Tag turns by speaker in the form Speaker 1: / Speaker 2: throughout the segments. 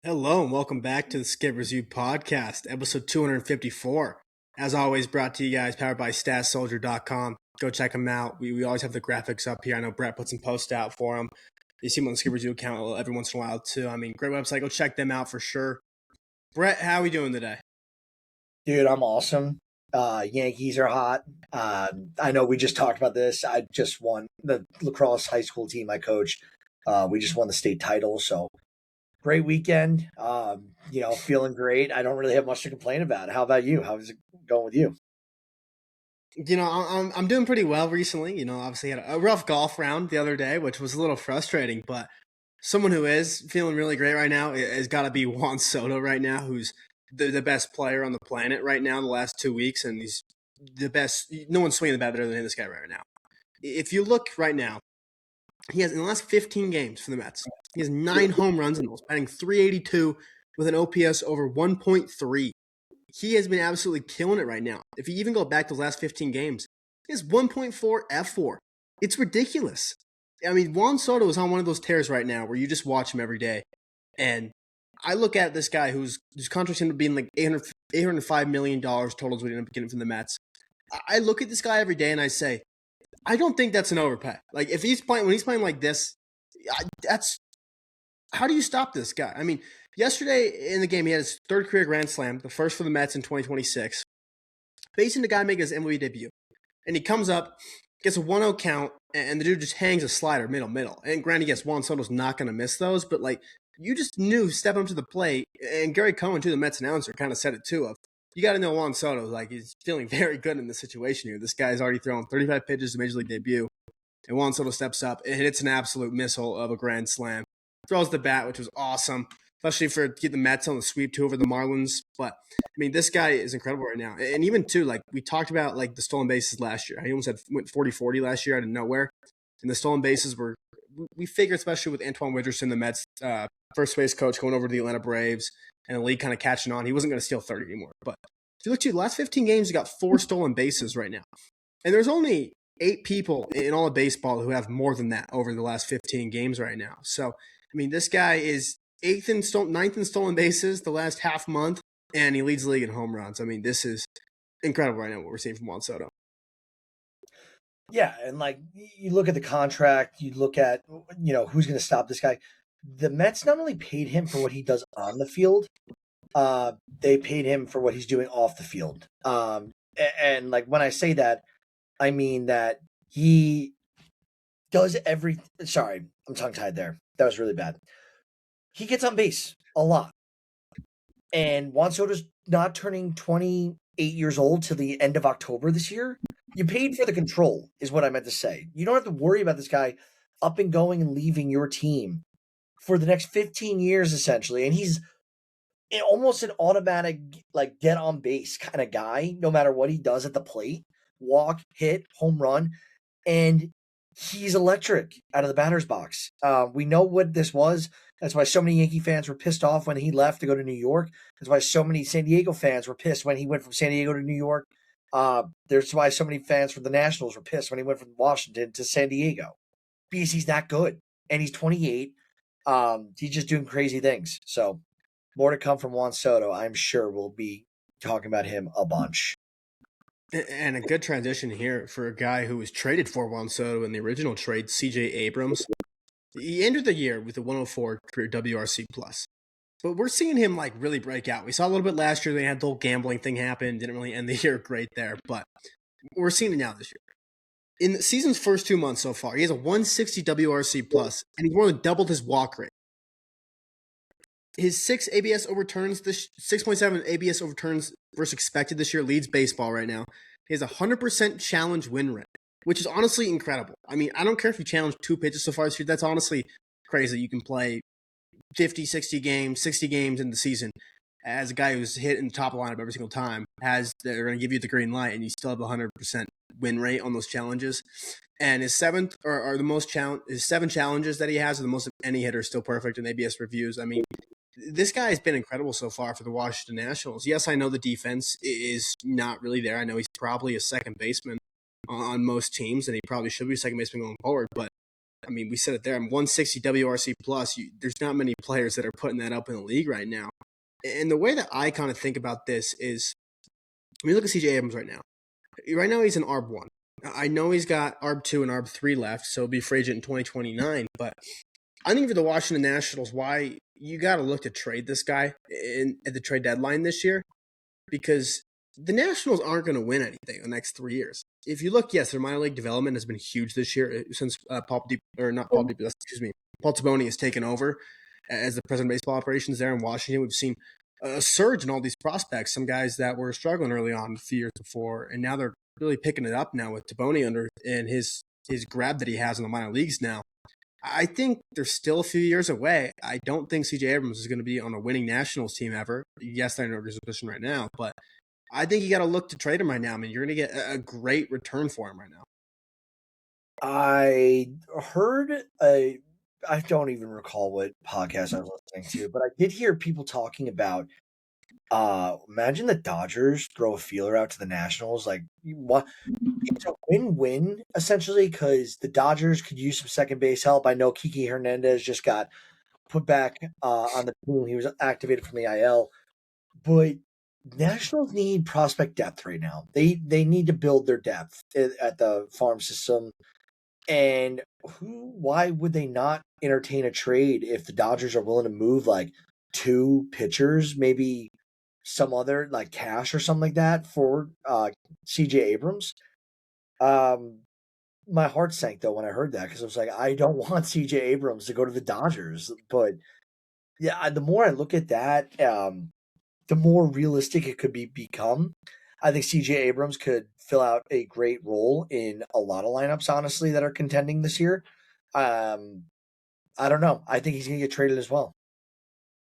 Speaker 1: Hello and welcome back to the Skip Review Podcast, episode 254. As always, brought to you guys, powered by StatSoldier.com. Go check them out. We always have the graphics up here. I know Brett put some posts out for them. You see them on the Skip Review account every once in a while, too. I mean, great website. Go check them out for sure. Brett, how are we doing today?
Speaker 2: Dude, I'm awesome. Yankees are hot. I know we just talked about this. I just won the lacrosse high school team I coached. We just won the state title, so great weekend. Feeling great. I don't really have much to complain about. How about you? How's it going with you?
Speaker 1: I'm doing pretty well recently. Obviously had a rough golf round the other day, which was a little frustrating, but someone who is feeling really great right now has got to be Juan Soto right now, who's the best player on the planet right now in the last 2 weeks, and he's the best. No one's swinging the bat better than this guy right now. If you look right now, he has in the last 15 games for the Mets, he has 9 home runs in those, batting .382 with an OPS over 1.3. He has been absolutely killing it right now. If you even go back to the last 15 games, he has 1.4 F4. It's ridiculous. I mean, Juan Soto is on one of those tears right now where you just watch him every day. And I look at this guy whose contract ended up being like $805 million total is what he ended up getting from the Mets. I look at this guy every day and I say, I don't think that's an overpay. Like, if he's playing, when he's playing like this, how do you stop this guy? I mean, yesterday in the game, he had his third career grand slam, the first for the Mets in 2026, facing the guy making his MLB debut. And he comes up, gets a 1-0 count, and the dude just hangs a slider middle. And granted, yes, Juan Soto's not going to miss those, but like, you just knew stepping up to the plate, and Gary Cohen, too, the Mets announcer, kind of said it too, of you got to know Juan Soto, like, he's feeling very good in this situation here. This guy's already thrown 35 pitches to Major League debut, and Juan Soto steps up and hits an absolute missile of a grand slam. Throws the bat, which was awesome, especially for get the Mets on the sweep too over the Marlins. But I mean, this guy is incredible right now. And even too, like we talked about, like the stolen bases last year. He almost went 40-40 last year out of nowhere, and the stolen bases were. We figured, especially with Antoine Richardson, the Mets first base coach, going over to the Atlanta Braves, and the league kind of catching on, he wasn't going to steal 30 anymore. But if you look to the last 15 games, he got 4 stolen bases right now, and there's only 8 people in all of baseball who have more than that over the last 15 games right now. So, I mean, this guy is ninth in stolen bases the last half month, and he leads the league in home runs. I mean, this is incredible right now what we're seeing from Juan Soto.
Speaker 2: Yeah, and like you look at the contract, you look at who's going to stop this guy. The Mets not only paid him for what he does on the field, they paid him for what he's doing off the field. And like when I say that, I mean that he does every. Sorry, I'm tongue tied there. That was really bad. He gets on base a lot. And Juan Soto's not turning 28 years old till the end of October this year. You paid for the control, is what I meant to say. You don't have to worry about this guy up and going and leaving your team for the next 15 years, essentially. And he's almost an automatic, like, get on base kind of guy, no matter what he does at the plate. Walk, hit, home run. And he's electric out of the batter's box. We know what this was. That's why so many Yankee fans were pissed off when he left to go to New York. That's why so many San Diego fans were pissed when he went from San Diego to New York. There's why so many fans from the Nationals were pissed when he went from Washington to San Diego. Because he's that good. And he's 28. He's just doing crazy things. So more to come from Juan Soto. I'm sure we'll be talking about him a bunch.
Speaker 1: And a good transition here for a guy who was traded for Juan Soto in the original trade, CJ Abrams. He entered the year with a 104 career WRC plus. But we're seeing him like really break out. We saw a little bit last year. They had the whole gambling thing happen. Didn't really end the year great there. But we're seeing it now this year. In the season's first 2 months so far, he has a 160 WRC plus, and he's more than doubled his walk rate. His 6 ABS overturns, 6.7 ABS overturns versus expected this year leads baseball right now. He has a 100% challenge win rate, which is honestly incredible. I mean, I don't care if you challenge 2 pitches so far this year. That's honestly crazy. You can play 50, 60 games, 60 games in the season as a guy who's hit in the top lineup every single time. They're going to give you the green light, and you still have a 100% win rate on those challenges. And his seventh or the most his 7 challenges that he has are the most of any hitter, still perfect in ABS reviews. I mean, this guy has been incredible so far for the Washington Nationals. Yes, I know the defense is not really there. I know he's probably a second baseman on most teams, and he probably should be a second baseman going forward. But I mean, we said it there. I'm 160 WRC plus. There's not many players that are putting that up in the league right now. And the way that I kind of think about this is, when you look at CJ Abrams right now. Right now he's an ARB 1. I know he's got ARB 2 and ARB 3 left, so he'll be free agent in 2029. But I think for the Washington Nationals, why you got to look to trade this guy at the trade deadline this year, because the Nationals aren't going to win anything in the next 3 years. If you look, yes, their minor league development has been huge this year since Paul Taboni has taken over as the president of baseball operations there in Washington. We've seen a surge in all these prospects. Some guys that were struggling early on a few years before, and now they're really picking it up now with Taboni under and his grab that he has in the minor leagues now. I think they're still a few years away. I don't think CJ Abrams is going to be on a winning Nationals team ever. Yes, I know there's a position right now, but I think you got to look to trade him right now. I mean, you're going to get a great return for him right now.
Speaker 2: I heard I don't even recall what podcast I was listening to, but I did hear people talking about imagine the Dodgers throw a feeler out to the Nationals. Like, what? It's a win-win, essentially, because the Dodgers could use some second base help. I know Kiki Hernandez just got put back on the team. He was activated from the IL. But Nationals need prospect depth right now. They need to build their depth at the farm system. And why would they not entertain a trade if the Dodgers are willing to move like 2 pitchers, maybe some other like cash or something like that for CJ Abrams? My heart sank though when I heard that, because I was like, I don't want CJ Abrams to go to the Dodgers. But yeah, the more I look at that, the more realistic it could become. I think CJ Abrams could fill out a great role in a lot of lineups, honestly, that are contending this year. I don't know. I think he's going to get traded as well.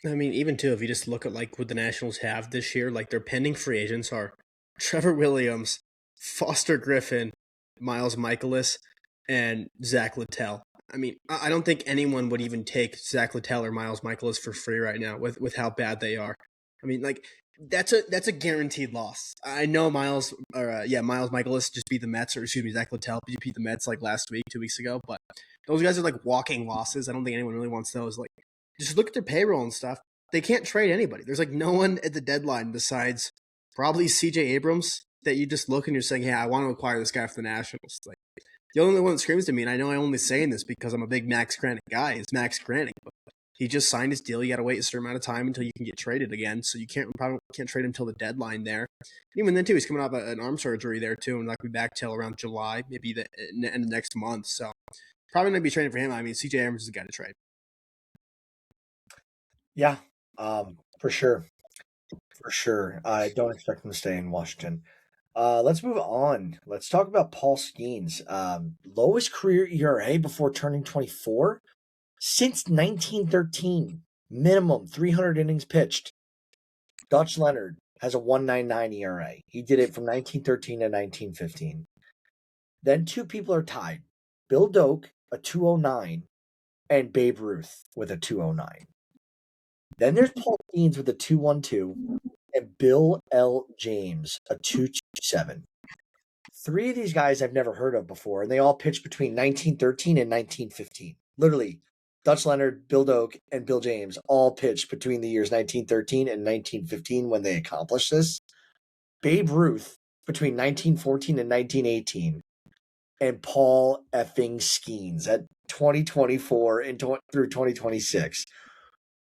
Speaker 1: I mean, even too, if you just look at like what the Nationals have this year, like their pending free agents are Trevor Williams, Foster Griffin, Miles Michaelis, and Zach Littell. I mean, I don't think anyone would even take Zach Littell or Miles Michaelis for free right now with how bad they are. I mean, like that's a guaranteed loss. I know Miles Michaelis just beat the Mets, or excuse me, Zach Littell beat the Mets like last week, 2 weeks ago. But those guys are like walking losses. I don't think anyone really wants those. Like, just look at their payroll and stuff. They can't trade anybody. There's like no one at the deadline besides probably CJ Abrams that you just look and you're saying, yeah, I want to acquire this guy for the Nationals. Like, the only one that screams to me, and I know I'm only saying this because I'm a big Max Kranick guy, is Max Kranick. But he just signed his deal. You got to wait a certain amount of time until you can get traded again. So you probably can't trade him until the deadline there. And even then, too, he's coming off an arm surgery there, too, and like be back till around July, maybe the end of next month. So probably not be trading for him. I mean, CJ Abrams is the guy to trade.
Speaker 2: Yeah, for sure. For sure. I don't expect him to stay in Washington. Let's move on. Let's talk about Paul Skenes. Lowest career ERA before turning 24 since 1913. Minimum 300 innings pitched. Dutch Leonard has a 1.99 ERA. He did it from 1913 to 1915. Then 2 people are tied. Bill Doak, a 2.09, and Babe Ruth with a 2.09. Then there's Paul Skenes with a 2.12 and Bill L. James, a 2.27. 3 of these guys I've never heard of before, and they all pitched between 1913 and 1915. Literally, Dutch Leonard, Bill Doak, and Bill James all pitched between the years 1913 and 1915 when they accomplished this. Babe Ruth between 1914 and 1918. And Paul effing Skenes at 2024 and through 2026.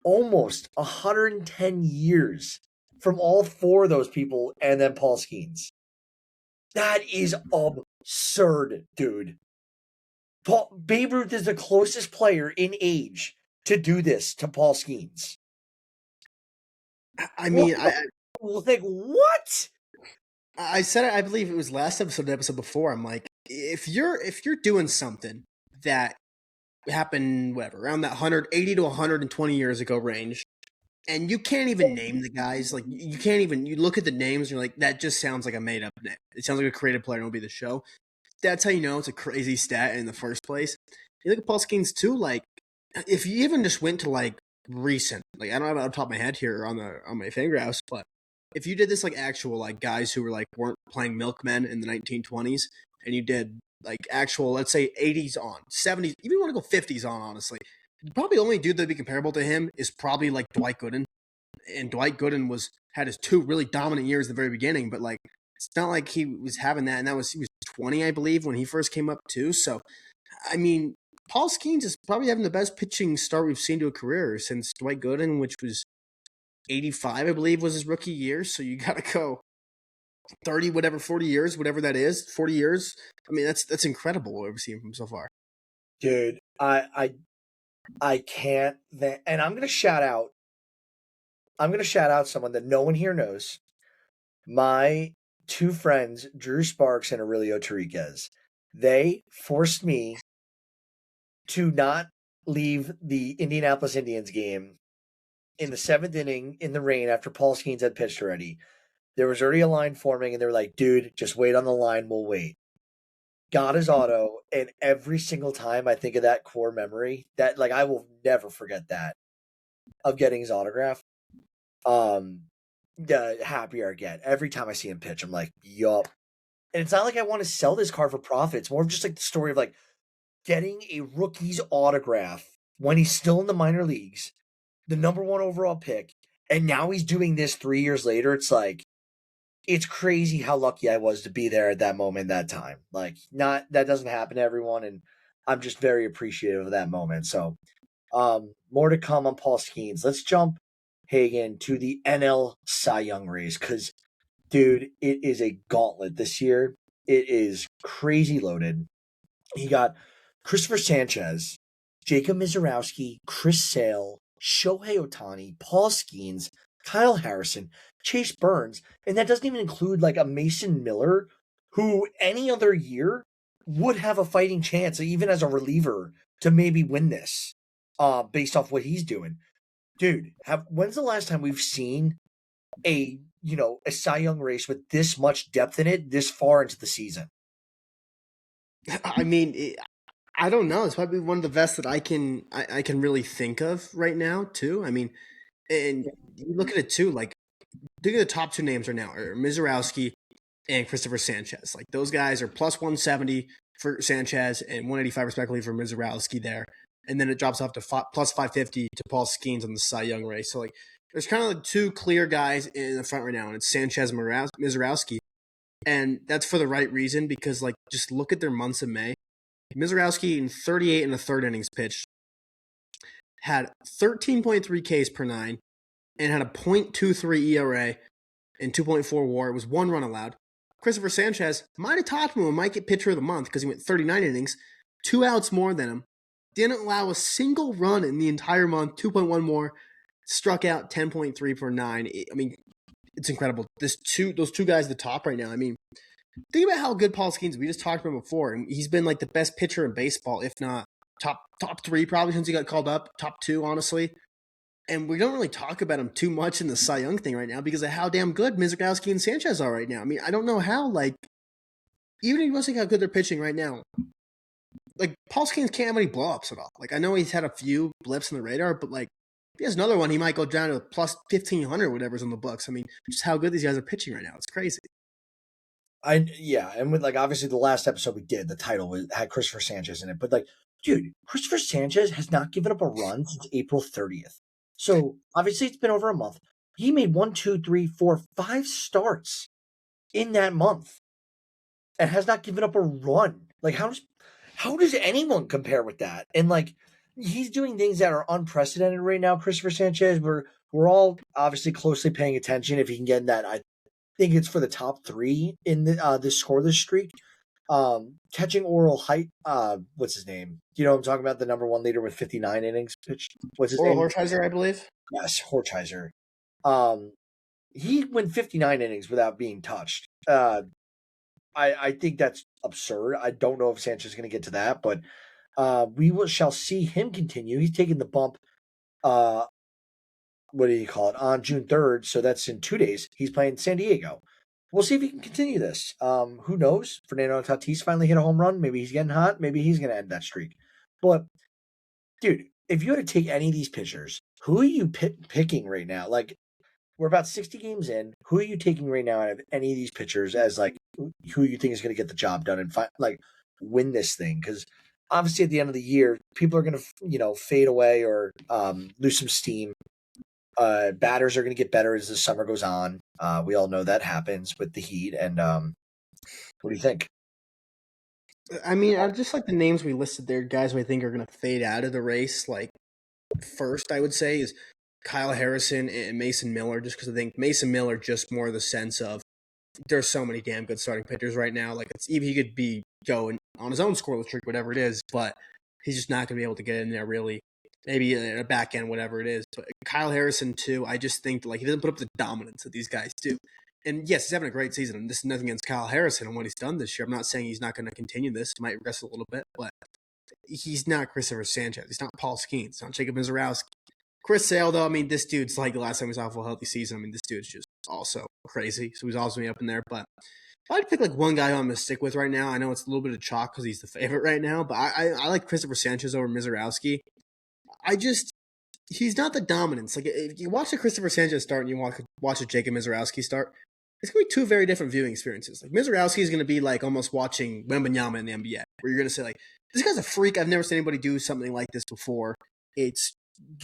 Speaker 2: Almost 110 years from all 4 of those people, and then Paul Skenes. That is absurd, dude. Babe Ruth is the closest player in age to do this to Paul Skenes.
Speaker 1: I mean,
Speaker 2: like, what?
Speaker 1: I said it, I believe it was last episode, the episode before. I'm like, if you're doing something that happened, whatever, around that 180 to 120 years ago range, and you can't even name the guys, like you can't even, you look at the names and you're like, that just sounds like a made up name. It sounds like a creative player and it'll be the show. That's how you know it's a crazy stat in the first place. You look at Paul Skenes too, like if you even just went to like recent, like I don't have it off the top of my head here on my Fangraphs, but if you did this like actual like guys who were like weren't playing milkmen in the 1920s, and you did like actual, let's say 80s on, 70s, even want to go 50s on, honestly. Probably the only dude that'd be comparable to him is probably like Dwight Gooden. And Dwight Gooden had his 2 really dominant years at the very beginning, but like it's not like he was having that, and he was 20, I believe, when he first came up too. So I mean, Paul Skenes is probably having the best pitching start we've seen to a career since Dwight Gooden, which was 85, I believe, was his rookie year. So you got to go 30, whatever, 40 years, whatever that is, 40 years. I mean, that's incredible what we've seen from so far.
Speaker 2: Dude, I can't. And I'm gonna shout out someone that no one here knows. My 2 friends, Drew Sparks and Aurelio Tariquez. They forced me to not leave the Indianapolis Indians game in the 7th inning in the rain after Paul Skenes had pitched already. There was already a line forming, and they were like, dude, just wait on the line. We'll wait. Got his auto, and every single time I think of that core memory, that like I will never forget that, of getting his autograph. The happier I get. Every time I see him pitch, I'm like, yup. And it's not like I want to sell this card for profit. It's more of just like the story of like getting a rookie's autograph when he's still in the minor leagues, the number 1 overall pick, and now he's doing this 3 years later. It's like, it's crazy how lucky I was to be there at that moment, that time. Like, that doesn't happen to everyone, and I'm just very appreciative of that moment. So, more to come on Paul Skenes. Let's jump, Hagen, to the NL Cy Young race, because, dude, it is a gauntlet this year. It is crazy loaded. You got Christopher Sanchez, Jacob Mizorowski, Chris Sale, Shohei Ohtani, Paul Skenes, Kyle Harrison, Chase Burns, and that doesn't even include like a Mason Miller, who any other year would have a fighting chance, even as a reliever, to maybe win this, based off what he's doing. Dude, when's the last time we've seen a Cy Young race with this much depth in it this far into the season?
Speaker 1: I mean, I don't know. It's probably one of the best that I can really think of right now, too. I mean, and you look at it too, like, think of the top 2 names right now are Mizorowski and Christopher Sanchez. Like, those guys are plus 170 for Sanchez and 185 respectively for Mizorowski there. And then it drops off to plus 550 to Paul Skenes on the Cy Young race. So, like, there's kind of like 2 clear guys in the front right now, and it's Sanchez and Mizorowski. And that's for the right reason, because, like, just look at their months of May. Mizorowski in 38 and a third innings pitched had 13.3 Ks per 9 and had a .23 ERA and 2.4 WAR. It was 1 run allowed. Christopher Sanchez might have topped him and might get pitcher of the month because he went 39 innings, 2 outs more than him. Didn't allow a single run in the entire month, 2.1 more, struck out 10.3 per 9. I mean, it's incredible. Those 2 guys at the top right now. I mean, think about how good Paul Skenes. We just talked about him before, and he's been like the best pitcher in baseball, if not top 3 probably since he got called up. Top 2, honestly. And we don't really talk about him too much in the Cy Young thing right now because of how damn good Mizorowski and Sanchez are right now. I mean, I don't know how, like, even if you want to see how good they're pitching right now, like, Paul Skenes can't have any blow-ups at all. Like, I know he's had a few blips in the radar, but, like, if he has another one, he might go down to plus 1,500 or whatever's on the books. I mean, just how good these guys are pitching right now. It's crazy.
Speaker 2: And with, like, obviously the last episode we did, the title had Christopher Sanchez in it, but, like, dude, Christopher Sanchez has not given up a run since April 30th. So obviously it's been over a month. He made 1, 2, 3, 4, 5 starts in that month and has not given up a run. Like, how does anyone compare with that? And, like, he's doing things that are unprecedented right now, Christopher Sanchez. We're all obviously closely paying attention if he can get in that. I think it's for the top 3 in the scoreless streak. Catching Oral Height, what's his name? You know what I'm talking about? The number 1 leader with 59 innings pitched. What's his name?
Speaker 1: Horcheiser, I believe.
Speaker 2: Yes, Horcheiser. He went 59 innings without being touched. I think that's absurd. I don't know if Sanchez is going to get to that, but shall see him continue. He's taking the bump. What do you call it? On June 3rd, so that's in 2 days. He's playing San Diego. We'll see if he can continue this. Who knows? Fernando Tatis finally hit a home run. Maybe he's getting hot. Maybe he's going to end that streak. But, dude, if you had to take any of these pitchers, who are you picking right now? Like, we're about 60 games in. Who are you taking right now out of any of these pitchers as, like, who you think is going to get the job done? And, like, win this thing, because obviously at the end of the year, people are going to fade away or lose some steam. Batters are going to get better as the summer goes on. We all know that happens with the Heat. And what do you think?
Speaker 1: I mean, I just like the names we listed there, guys who I think are going to fade out of the race. Like, first, I would say, is Kyle Harrison and Mason Miller, just because I think Mason Miller just more the sense of there's so many damn good starting pitchers right now. Like, it's even he could be going on his own scoreless streak, whatever it is, but he's just not going to be able to get in there really. Maybe a back end, whatever it is. But Kyle Harrison, too, I just think like he doesn't put up the dominance that these guys do. And yes, he's having a great season. And this is nothing against Kyle Harrison and what he's done this year. I'm not saying he's not going to continue this. He might regress a little bit, but he's not Christopher Sanchez. He's not Paul Skenes. He's not Jacob Mizorowski. Chris Sale, though, I mean, this dude's like the last time he was off a healthy season. I mean, this dude's just also crazy. So he's also up in there. But if I'd pick like one guy I'm going to stick with right now, I know it's a little bit of chalk because he's the favorite right now, but I like Christopher Sanchez over Mizorowski. He's not the dominance. Like, if you watch a Christopher Sanchez start and you watch a Jacob Mizorowski start, it's going to be two very different viewing experiences. Like, Mizorowski is going to be like almost watching Wembanyama in the NBA, where you're going to say, like, this guy's a freak. I've never seen anybody do something like this before. You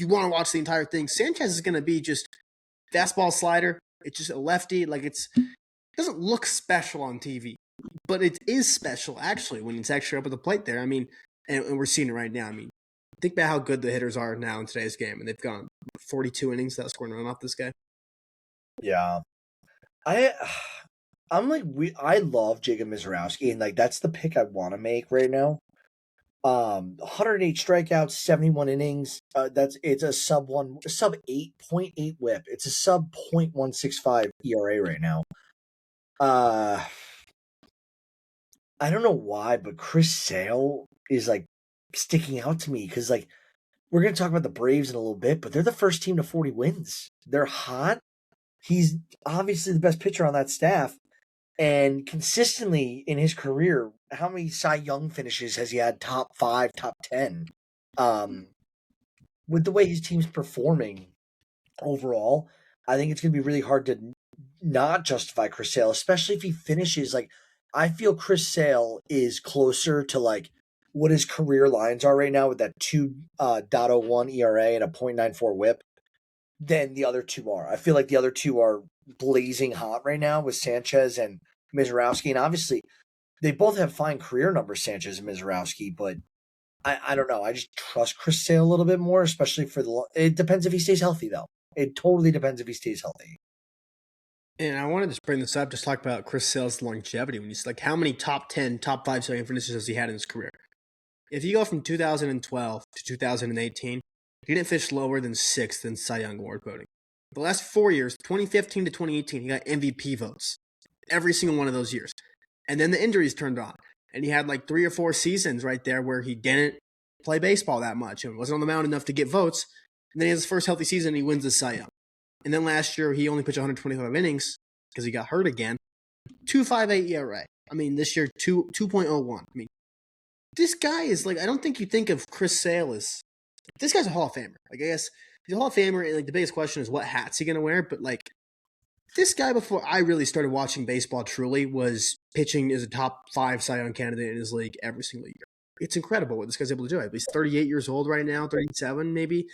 Speaker 1: want to watch the entire thing. Sanchez is going to be just fastball slider. It's just a lefty. Like, it doesn't look special on TV, but it is special, actually, when it's actually up at the plate there. I mean, and we're seeing it right now. I mean, think about how good the hitters are now in today's game, and they've gone 42 innings without scoring a run off this guy.
Speaker 2: Yeah, I'm like I love Jacob Mizorowski, and like that's the pick I want to make right now. 108 strikeouts, 71 innings. It's a sub 8.8 WHIP. It's a sub 0.165 ERA right now. I don't know why, but Chris Sale is like sticking out to me because like we're gonna talk about the Braves in a little bit, but they're the first team to 40 wins. They're hot. He's obviously the best pitcher on that staff, and consistently in his career, how many Cy Young finishes has he had? Top 5, top 10. With the way his team's performing overall, I think it's gonna be really hard to not justify Chris Sale, especially if he finishes like. I feel Chris Sale is closer to like what his career lines are right now with that 2.01 ERA and a 0.94 WHIP than the other two are. I feel like the other two are blazing hot right now with Sanchez and Mizorowski, and obviously they both have fine career numbers, Sanchez and Mizorowski, but I don't know. I just trust Chris Sale a little bit more, especially for it depends if he stays healthy, though. It totally depends if he stays healthy.
Speaker 1: And I wanted to bring this up, just talk about Chris Sale's longevity. When he's like, how many top 10, top 5 second finishes has he had in his career? If you go from 2012 to 2018, he didn't finish lower than 6th in Cy Young Award voting. The last 4 years, 2015 to 2018, he got MVP votes every single one of those years. And then the injuries turned on. And he had like 3 or 4 seasons right there where he didn't play baseball that much and wasn't on the mound enough to get votes. And then he has his first healthy season and he wins the Cy Young. And then last year, he only pitched 125 innings because he got hurt again. 2.58 ERA. I mean, this year, 2.01. I mean, this guy is like, I don't think you think of Chris Sale as, this guy's a Hall of Famer. Like, I guess he's a Hall of Famer, and like the biggest question is what hat's he going to wear? But like, this guy, before I really started watching baseball truly, was pitching as a top 5 Cy Young candidate in his league every single year. It's incredible what this guy's able to do. He's 38 years old right now, 37 maybe,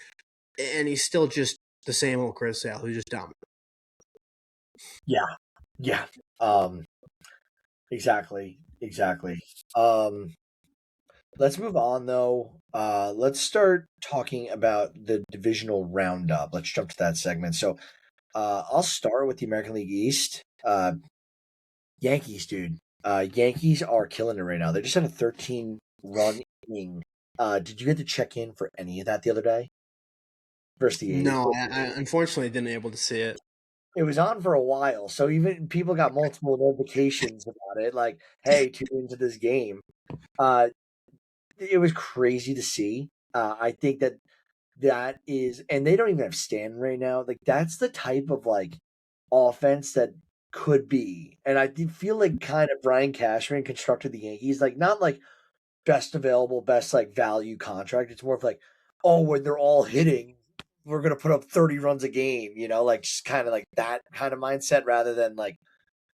Speaker 1: and he's still just the same old Chris Sale who's just dominant.
Speaker 2: Yeah. Exactly. Let's move on though. Let's start talking about the divisional roundup. Let's jump to that segment. So, I'll start with the American League East. Yankees, dude. Yankees are killing it right now. They just had a 13-run inning. Did you get to check in for any of that the other day? Versus the A's?
Speaker 1: No, I unfortunately didn't able to see it.
Speaker 2: It was on for a while, so even people got multiple notifications about it, like, hey, tune into this game. It was crazy to see. I think that is, and they don't even have Stanton right now. Like, that's the type of, like, offense that could be. And I feel like kind of Brian Cashman constructed the Yankees, like, not like best available, best, like, value contract. It's more of like, oh, when they're all hitting, we're going to put up 30 runs a game, like just kind of like that kind of mindset rather than like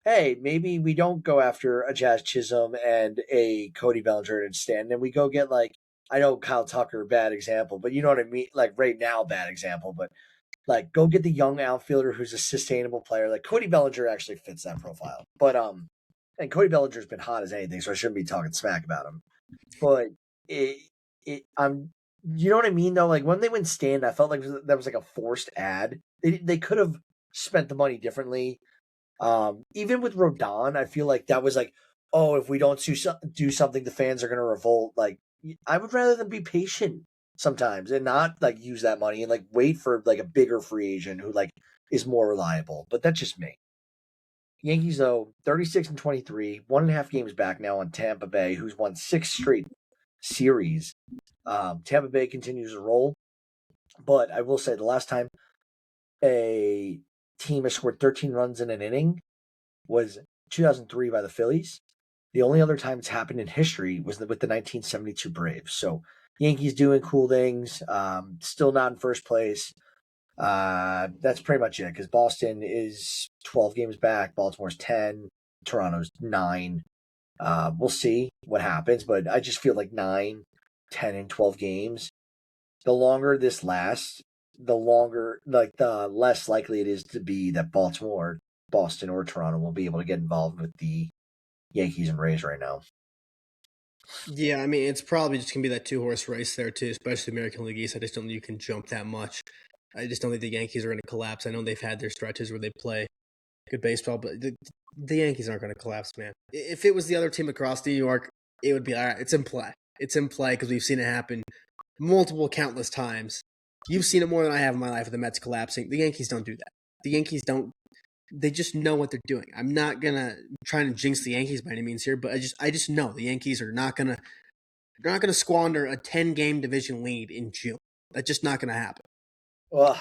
Speaker 2: hey, maybe we don't go after a Jazz Chisholm and a Cody Bellinger and Stanton, and we go get like, I know Kyle Tucker, bad example, but you know what I mean? Like right now, bad example, but like go get the young outfielder who's a sustainable player. Like Cody Bellinger actually fits that profile. But and Cody Bellinger's been hot as anything, so I shouldn't be talking smack about him. But it I'm you know what I mean though? Like when they went Stanton, I felt like that was like a forced ad. They could have spent the money differently. Even with Rodon, I feel like that was like, oh, if we don't do something, the fans are going to revolt. Like, I would rather than be patient sometimes and not like use that money and like wait for like a bigger free agent who like is more reliable. But that's just me. Yankees though, 36-23, 1.5 games back now on Tampa Bay, who's won 6 straight series. Tampa Bay continues to roll, but I will say the last time a team has scored 13 runs in an inning was 2003 by the Phillies. The only other time it's happened in history was with the 1972 Braves. So Yankees doing cool things. Still not in first place. That's pretty much it because Boston is 12 games back. Baltimore's 10. Toronto's 9. We'll see what happens, but I just feel like 9, 10, and 12 games. The longer this lasts, the less likely it is to be that Baltimore, Boston, or Toronto will be able to get involved with the Yankees and Rays right now.
Speaker 1: Yeah, I mean, it's probably just going to be that two-horse race there, too, especially the American League East. I just don't think you can jump that much. I just don't think the Yankees are going to collapse. I know they've had their stretches where they play good baseball, but the Yankees aren't going to collapse, man. If it was the other team across New York, it would be, all right, it's in play. It's in play because we've seen it happen multiple, countless times. You've seen it more than I have in my life with the Mets collapsing. The Yankees don't do that. The Yankees don't. They just know what they're doing. I'm not gonna try to jinx the Yankees by any means here, but I just know the Yankees are not gonna they're not gonna squander a 10-game division lead in June. That's just not gonna happen.
Speaker 2: Well,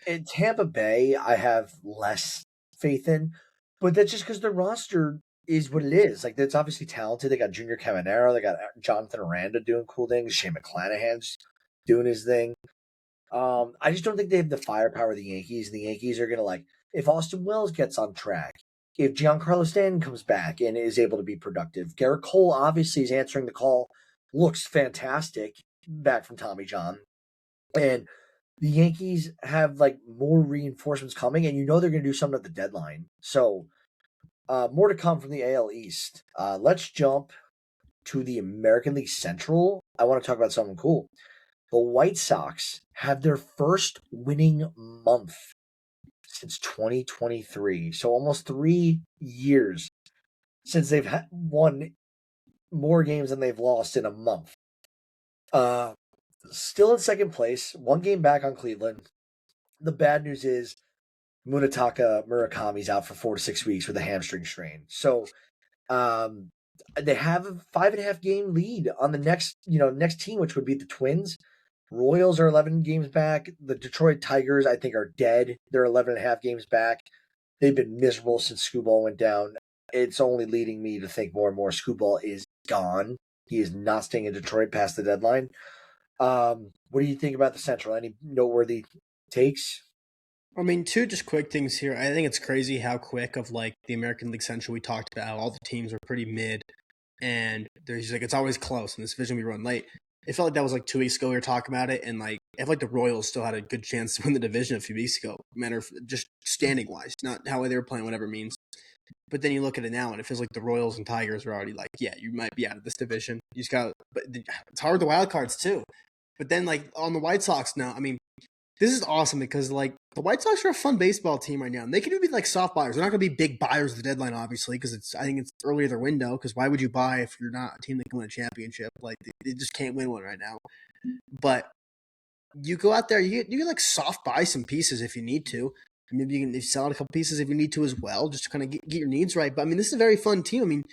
Speaker 2: in Tampa Bay, I have less faith in, but that's just because their roster is what it is. Like, it's obviously talented. They got Junior Caminero, they got Jonathan Aranda doing cool things. Shane McClanahan's doing his thing. I just don't think they have the firepower of the Yankees. The Yankees are gonna like if Austin Wells gets on track, if Giancarlo Stanton comes back and is able to be productive. Garrett Cole obviously is answering the call, looks fantastic back from Tommy John, and the Yankees have like more reinforcements coming, and you know they're gonna do something at the deadline. So more to come from the AL East. Let's jump to the American League Central. I want to talk about something cool. The White Sox have their first winning month since 2023. So almost 3 years since they've won more games than they've lost in a month. Still in second place, 1 game back on Cleveland. The bad news is Munetaka Murakami's out for 4 to 6 weeks with a hamstring strain. So they have a 5.5 game lead on the next team, which would be the Twins. Royals are 11 games back. The Detroit Tigers, I think, are dead. They're 11.5 games back. They've been miserable since Scooball went down. It's only leading me to think more and more Scooball is gone. He is not staying in Detroit past the deadline. What do you think about the Central? Any noteworthy takes?
Speaker 1: I mean, two just quick things here. I think it's crazy how quick of like the American League Central we talked about. How all the teams are pretty mid, and there's like it's always close. In this division, we run late. It felt like that was like 2 weeks ago we were talking about it, and like I feel like the Royals still had a good chance to win the division a few weeks ago. Matter of just standing wise, not how they were playing, whatever it means. But then you look at it now, and it feels like the Royals and Tigers are already like, yeah, you might be out of this division. You just got, but it's hard with the wild cards too. But then like on the White Sox now, I mean, this is awesome because like the White Sox are a fun baseball team right now. And they can even be like soft buyers. They're not going to be big buyers at the deadline, obviously, because I think it's early in their window. Because why would you buy if you're not a team that can win a championship? Like they just can't win one right now. But you go out there, you can like soft buy some pieces if you need to. Maybe you can sell out a couple pieces if you need to as well, just to kind of get your needs right. But I mean, this is a very fun team. I mean,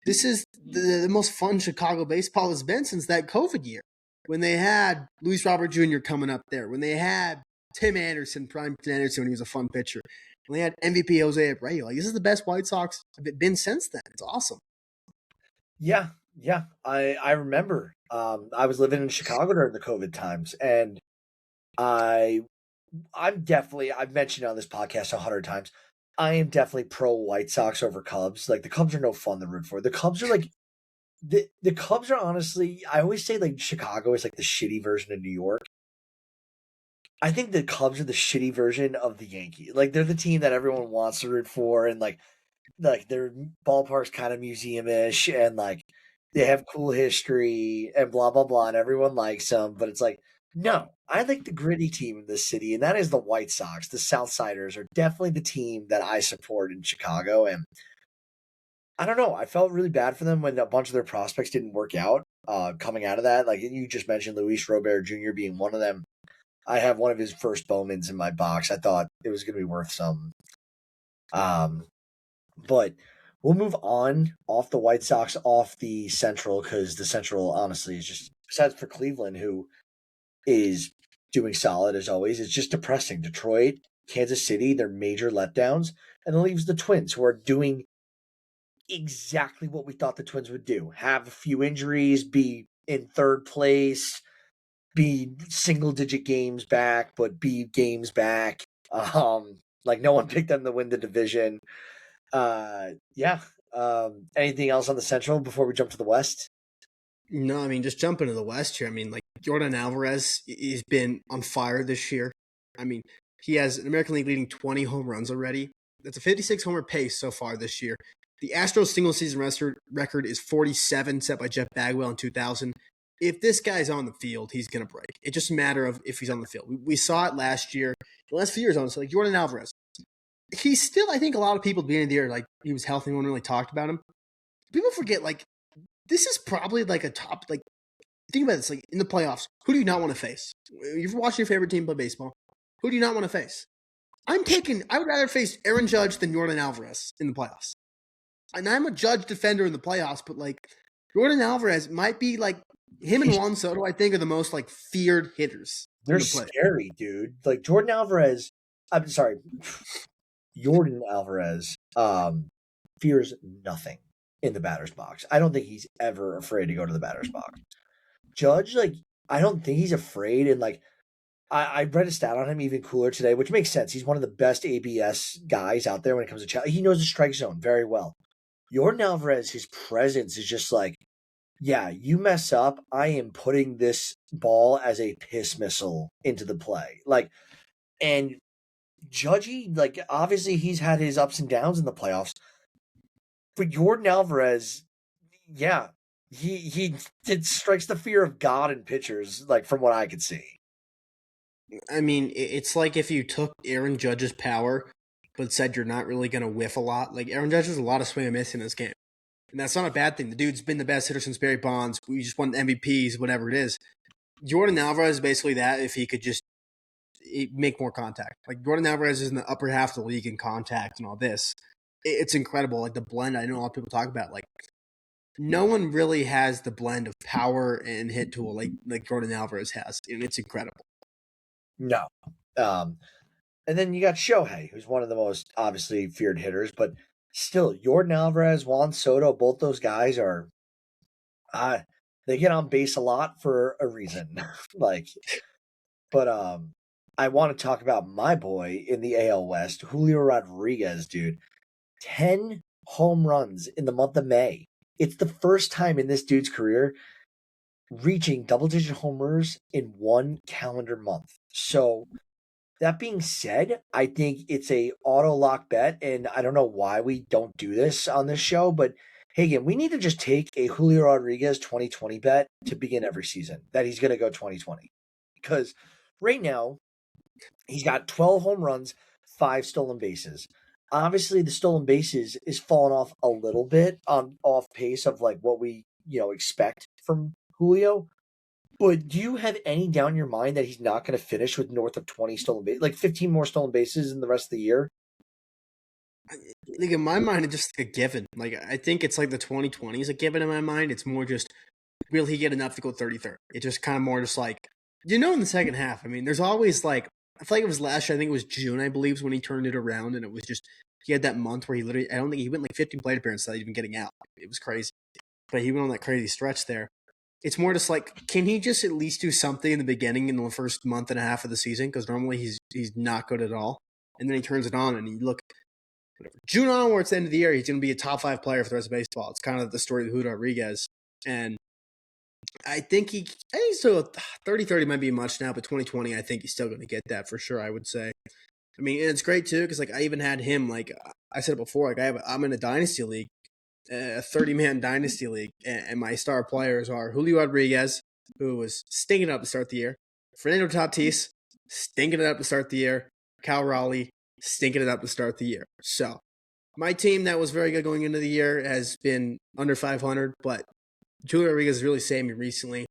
Speaker 1: this is the most fun Chicago baseball has been since that COVID year when they had Luis Robert Jr. coming up there, when they had Tim Anderson, prime Tim Anderson when he was a fun pitcher, when they had MVP Jose Abreu. Like, this is the best White Sox have been since then. It's awesome.
Speaker 2: Yeah. I remember. I was living in Chicago during the COVID times, and I've mentioned on this podcast 100 times. I am definitely pro White Sox over Cubs. Like the Cubs are no fun to root for. The Cubs are like the Cubs are honestly. I always say like Chicago is like the shitty version of New York. I think the Cubs are the shitty version of the Yankees. Like they're the team that everyone wants to root for, and like their ballpark's kind of museum-ish, and like they have cool history and blah blah blah, and everyone likes them. But it's like, no, I like the gritty team in this city, and that is the White Sox. The Southsiders are definitely the team that I support in Chicago, and I don't know. I felt really bad for them when a bunch of their prospects didn't work out. Coming out of that, like you just mentioned, Luis Robert Jr. being one of them. I have one of his first Bowmans in my box. I thought it was going to be worth some. But we'll move on off the White Sox, off the Central, because the Central, honestly, is just, besides for Cleveland, who is doing solid as always, it's just depressing. Detroit, Kansas City, they're major letdowns, and it leaves the Twins, who are doing exactly what we thought the Twins would do. Have a few injuries, be in third place, be single-digit games back, but be games back. Like no one picked them to win the division. Yeah. Anything else on the Central before we jump to the West?
Speaker 1: No, I mean, just jumping to the West here. I mean, like Jordan Alvarez, he's been on fire this year. I mean, he has an American League leading 20 home runs already. That's a 56 homer pace so far this year. The Astros single season record is 47, set by Jeff Bagwell in 2000. If this guy's on the field, he's going to break. It's just a matter of if he's on the field. We saw it last year. The last few years, honestly, like Jordan Alvarez. He's still, I think a lot of people at the beginning of the year, like he was healthy, no one really talked about him. People forget, like, this is probably like a top, like, think about this, like in the playoffs, who do you not want to face? You're watching your favorite team play baseball. Who do you not want to face? I would rather face Aaron Judge than Jordan Alvarez in the playoffs. And I'm a Judge defender in the playoffs, but like Jordan Alvarez might be like him and Juan Soto, I think, are the most like feared hitters.
Speaker 2: They're scary, dude. Like Jordan Alvarez, I'm sorry, Jordan Alvarez fears nothing in the batter's box. I don't think he's ever afraid to go to the batter's box. Judge, like, I don't think he's afraid. And like, I read a stat on him even cooler today, which makes sense. He's one of the best ABS guys out there when it comes to challenge. He knows the strike zone very well. Jordan Alvarez, his presence is just like, yeah, you mess up, I am putting this ball as a piss missile into the play. Like, and Judgy, like, obviously he's had his ups and downs in the playoffs, but Jordan Alvarez, yeah, he strikes the fear of God in pitchers, like, from what I could see.
Speaker 1: I mean, it's like if you took Aaron Judge's power, but said you're not really going to whiff a lot. Like, Aaron Judge has a lot of swing and miss in this game. And that's not a bad thing. The dude's been the best hitter since Barry Bonds. We just won MVPs, whatever it is. Jordan Alvarez is basically that if he could just make more contact. Like, Jordan Alvarez is in the upper half of the league in contact and all this. It's incredible. Like, the blend, I know a lot of people talk about, like, no one really has the blend of power and hit tool like Jordan Alvarez has. And it's incredible.
Speaker 2: No. And then you got Shohei, who's one of the most obviously feared hitters, but still, Jordan Alvarez, Juan Soto, both those guys are, they get on base a lot for a reason. Like, but I want to talk about my boy in the AL West, Julio Rodriguez, dude. 10 home runs in the month of May. It's the first time in this dude's career reaching double-digit homers in one calendar month. So, that being said, I think it's a auto lock bet, and I don't know why we don't do this on this show, but Hagen, we need to just take a Julio Rodriguez 2020 bet to begin every season that he's going to go 2020. Because right now, he's got 12 home runs, 5 stolen bases. Obviously, the stolen bases is falling off a little bit on off pace of like what we expect from Julio. But do you have any doubt in your mind that he's not going to finish with north of 20 stolen bases, like 15 more stolen bases in the rest of the year?
Speaker 1: Like, in my mind, it's just like a given. Like, I think it's like the 2020 is a given in my mind. It's more just, will he get enough to go 30-30? It's just kind of more just like, in the second half. I mean, there's always like, I feel like it was last year, I think it was June, I believe, is when he turned it around. And it was just, he had that month where he literally, I don't think he went like 15 plate appearances without even getting out. It was crazy. But he went on that crazy stretch there. It's more just like, can he just at least do something in the beginning in the first month and a half of the season? Because normally he's not good at all. And then he turns it on and you look, June onwards, the end of the year, he's going to be a top 5 player for the rest of baseball. It's kind of the story of Julio Rodriguez. And I think he's still 30 might be much now, but 2020, I think he's still going to get that for sure, I would say. I mean, and it's great too, because like I even had him, like I said it before, like I'm in a dynasty league, a 30-man dynasty league, and my star players are Julio Rodriguez, who was stinking it up to start the year, Fernando Tatis, stinking it up to start the year, Cal Raleigh, stinking it up to start the year. So my team that was very good going into the year has been under 500, but Julio Rodriguez has really saved me recently,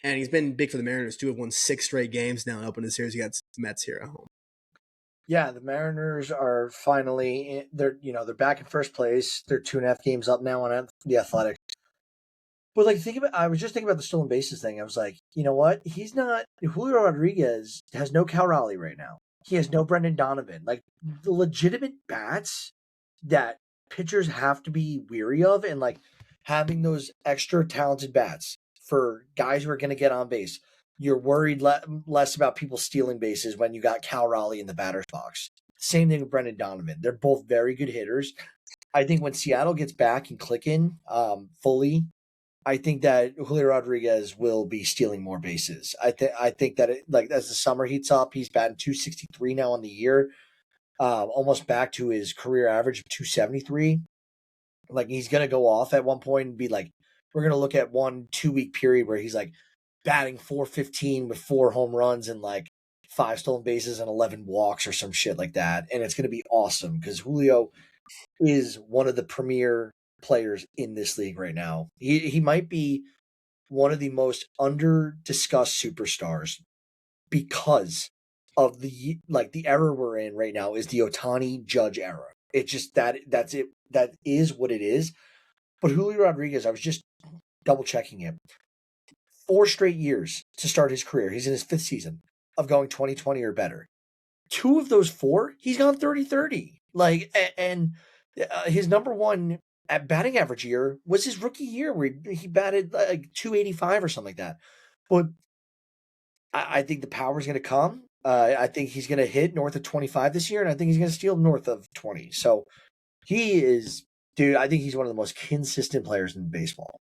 Speaker 1: and he's been big for the Mariners too. Have won 6 straight games now and opened the series against the Mets here at home.
Speaker 2: Yeah, the Mariners are finally they're back in first place. They're 2.5 games up now on the Athletics. But like I was just thinking about the stolen bases thing. I was like, you know what? Julio Rodriguez has no Cal Raleigh right now. He has no Brendan Donovan. Like the legitimate bats that pitchers have to be weary of, and like having those extra talented bats for guys who are going to get on base. You're worried less about people stealing bases when you got Cal Raleigh in the batter's box. Same thing with Brendan Donovan. They're both very good hitters. I think when Seattle gets back and clicking fully, I think that Julio Rodriguez will be stealing more bases. I think that as the summer heats up, he's batting 263 now on the year, almost back to his career average of 273. Like he's gonna go off at one point and be like, we're gonna look at 1-2 week period where he's like batting 415 with 4 home runs and like 5 stolen bases and 11 walks or some shit like that. And it's going to be awesome because Julio is one of the premier players in this league right now. He might be one of the most under discussed superstars because of the era we're in right now is the Ohtani Judge era. It's just that's it. That is what it is. But Julio Rodriguez, I was just double checking him. 4 straight years to start his career. He's in his 5th season of going 2020 or better. 2 of those 4, he's gone 30-30. Like, and his number 1 at batting average year was his rookie year where he batted like 285 or something like that. But I think the power is going to come. I think he's going to hit north of 25 this year, and I think he's going to steal north of 20. So he is, dude, I think he's one of the most consistent players in baseball.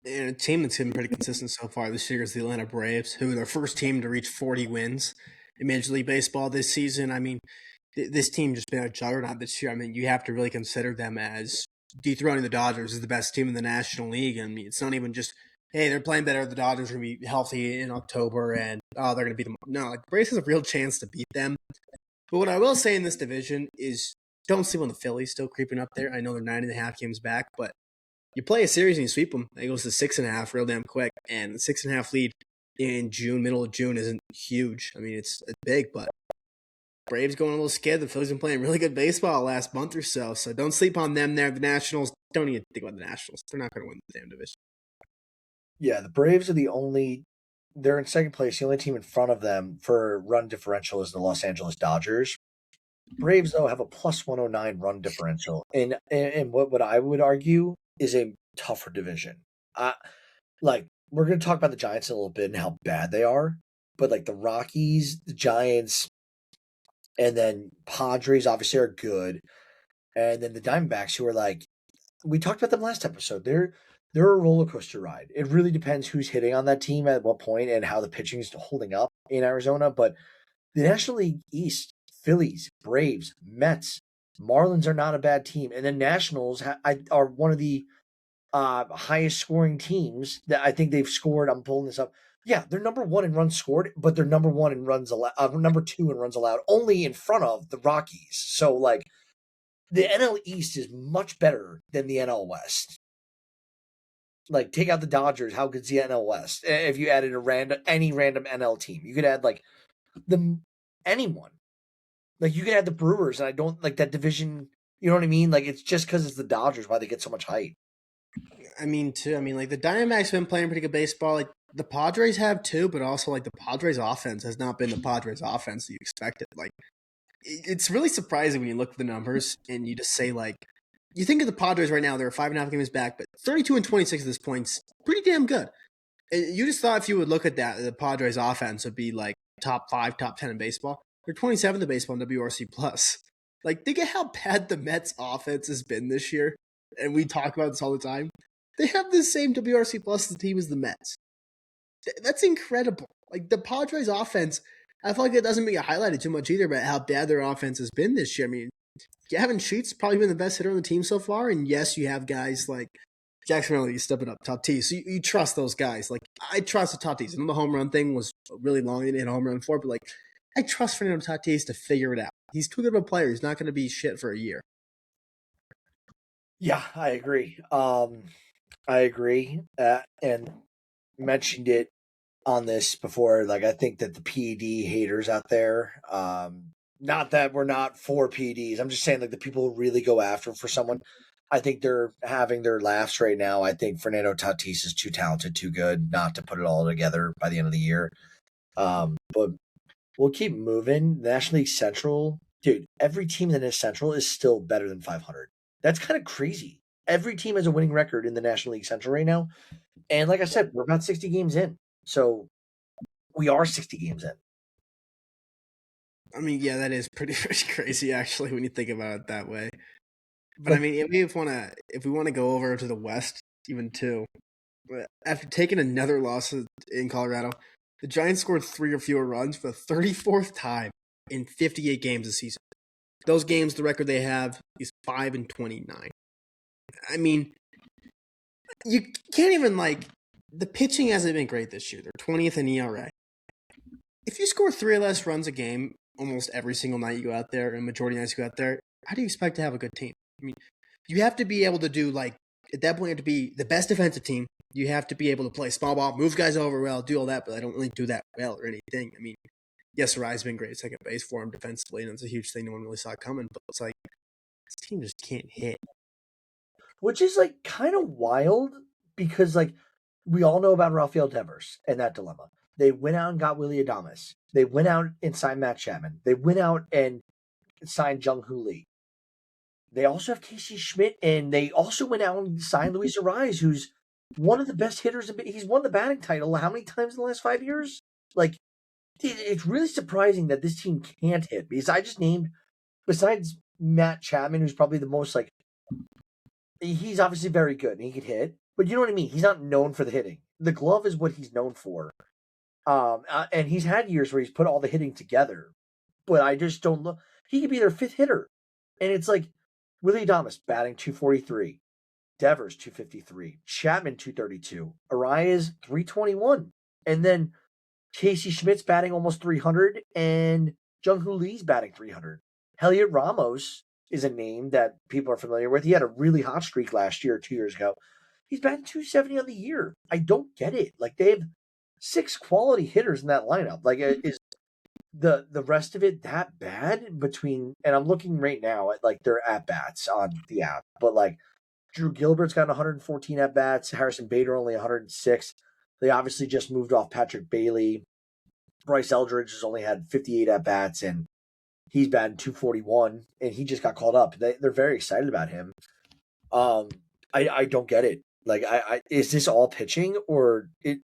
Speaker 1: And a team that's been pretty consistent so far this year is the Atlanta Braves, who are the first team to reach 40 wins in Major League Baseball this season. I mean, this team just been a juggernaut this year. I mean, you have to really consider them as dethroning the Dodgers as the best team in the National League. I mean, it's not even just, hey, they're playing better. The Dodgers are going to be healthy in October, and they're going to beat them. No, like, the Braves has a real chance to beat them. But what I will say in this division is don't sleep on the Phillies still creeping up there. I know they're 9.5 games back, but you play a series and you sweep them. It goes to 6.5 real damn quick. And the 6.5 lead in June, middle of June, isn't huge. I mean, it's big, but Braves going a little scared. The Phillies been playing really good baseball last month or so. So don't sleep on them there. The Nationals, don't even think about the Nationals. They're not going to win the damn division.
Speaker 2: Yeah, the Braves are they're in second place. The only team in front of them for run differential is the Los Angeles Dodgers. Braves, though, have a plus 109 run differential. And what I would argue is a tougher division. We're going to talk about the Giants in a little bit and how bad they are, but like the Rockies, the Giants, and then Padres obviously are good, and then the Diamondbacks, who are like, we talked about them last episode. They're a roller coaster ride. It really depends who's hitting on that team at what point and how the pitching is holding up in Arizona. But the National League East, Phillies, Braves, Mets, Marlins are not a bad team, and the Nationals are one of the highest scoring teams that I think they've scored. I'm pulling this up. Yeah, they're number 1 in runs scored, but they're number 1 in runs allowed, number 2 in runs allowed, only in front of the Rockies. So like the NL East is much better than the NL West. Like take out the Dodgers, how good's the NL West? If you added any random NL team, you could add like anyone. Like you could add the Brewers, and I don't like that division. You know what I mean? Like it's just because it's the Dodgers why they get so much hype.
Speaker 1: I mean, like the Diamondbacks have been playing pretty good baseball. Like the Padres have too, but also like the Padres offense has not been the Padres offense that you expected. Like it's really surprising when you look at the numbers and you just say like, you think of the Padres right now, they're 5.5 games back, but 32-26 at this point's pretty damn good. And you just thought if you would look at that, the Padres offense would be like top 5, top 10 in baseball. They're 27th in baseball in WRC plus. Like, think of how bad the Mets offense has been this year. And we talk about this all the time. They have the same WRC plus the team as the Mets. That's incredible. Like, the Padres offense, I feel like it doesn't get highlighted too much either about how bad their offense has been this year. I mean, Gavin Sheets probably been the best hitter on the team so far. And yes, you have guys like Jackson Riley stepping up Tatis. So you trust those guys. Like, I trust the Tatis. And the home run thing was really long. They didn't hit a home run for, but like, I trust Fernando Tatis to figure it out. He's too good of a player. He's not going to be shit for a year.
Speaker 2: Yeah, I agree. And mentioned it on this before. Like, I think that the PED haters out there, not that we're not for PEDs. I'm just saying, like, the people who really go after for someone, I think they're having their laughs right now. I think Fernando Tatis is too talented, too good not to put it all together by the end of the year. But we'll keep moving. National League Central, dude, every team that is Central is still better than 500. That's kind of crazy. Every team has a winning record in the National League Central right now. And like I said, we're about 60 games in. So we are 60 games in.
Speaker 1: I mean, yeah, that is pretty crazy actually when you think about it that way. But I mean, if we want to go over to the West even too, after taking another loss in Colorado, the Giants scored 3 or fewer runs for the 34th time in 58 games this season. Those games, the record they have is 5-29. I mean, you can't even the pitching hasn't been great this year. They're 20th in ERA. If you score 3 or less runs a game almost every single night you go out there, and majority of nights you go out there, how do you expect to have a good team? I mean, you have to be able to do at that point you have to be the best defensive team. You have to be able to play small ball, move guys over well, do all that, but I don't really do that well or anything. I mean, yes, Arai's been great at second base for him defensively, and it's a huge thing no one really saw coming, but it's like this team just can't hit.
Speaker 2: Which is kind of wild because we all know about Rafael Devers and that dilemma. They went out and got Willie Adames. They went out and signed Matt Chapman. They went out and signed Jung-Hoo Lee. They also have Casey Schmidt, and they also went out and signed Luis Arraez, who's one of the best hitters. He's won the batting title how many times in the last 5 years? It's really surprising that this team can't hit, because I just named, besides Matt Chapman, who's probably the most he's obviously very good and he could hit, but you know what I mean? He's not known for the hitting. The glove is what he's known for. And he's had years where he's put all the hitting together, but I just don't look. He could be their 5th hitter. And it's Willie Adames batting 243, Devers 253, Chapman 232, Arraez 321, and then Casey Schmidt's batting almost 300, and Jung-Hoo Lee's batting 300. Heliot Ramos is a name that people are familiar with. He had a really hot streak last year, 2 years ago. He's batting 270 on the year. I don't get it. They have 6 quality hitters in that lineup. Is the rest of it that bad between? And I'm looking right now at their at bats on the app, but Drew Gilbert's got 114 at bats. Harrison Bader only 106. They obviously just moved off Patrick Bailey. Bryce Eldridge has only had 58 at bats, and he's batting 241, and he just got called up. They're very excited about him. I don't get it. Is this all pitching or it